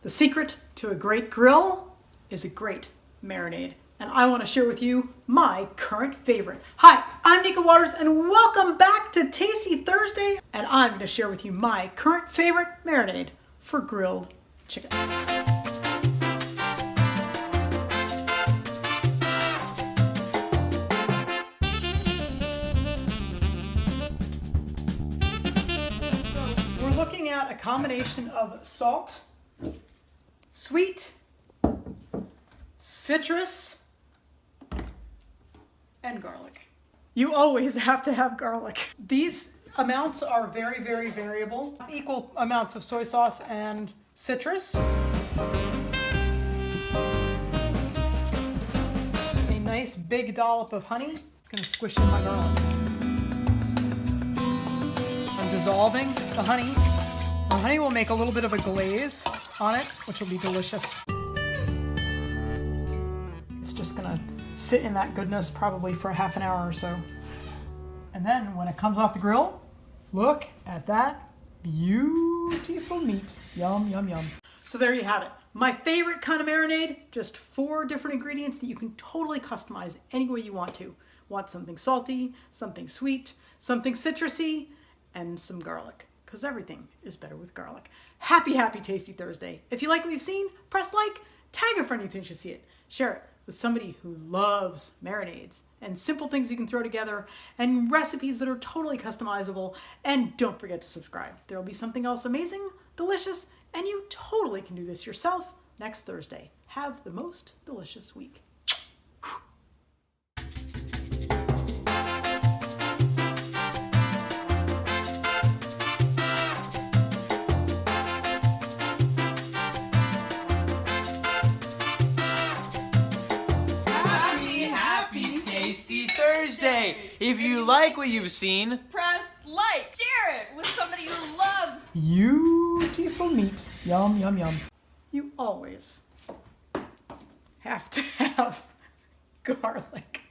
The secret to a great grill is a great marinade. And I want to share with you my current favorite. Hi, I'm Nica and welcome back to Tasty Thursday. And I'm going to share with you my current favorite marinade for grilled chicken. We're looking at a combination of salt, sweet, citrus, and garlic. You always have to have garlic. These amounts are very, very variable. Equal amounts of soy sauce and citrus. A nice big dollop of honey. I'm gonna squish in my garlic. I'm dissolving the honey. The honey will make a little bit of a glaze on it, which will be delicious. It's just gonna sit in that goodness probably for a half an hour or so. And then when it comes off the grill, look at that beautiful meat. Yum, yum, yum. So there you have it. My favorite kind of marinade, just 4 different ingredients that you can totally customize any way you want to. Want something salty, something sweet, something citrusy, and some garlic, because everything is better with garlic. Happy Tasty Thursday. If you like what you've seen, press like, tag a friend who thinks you see it, share it with somebody who loves marinades and simple things you can throw together and recipes that are totally customizable. And don't forget to subscribe. There will be something else amazing, delicious, and you totally can do this yourself next Thursday. Have the most delicious week. Tasty Thursday! If you like what you've seen, press like, share it with somebody who loves beautiful meat. Yum, yum, yum. You always have to have garlic.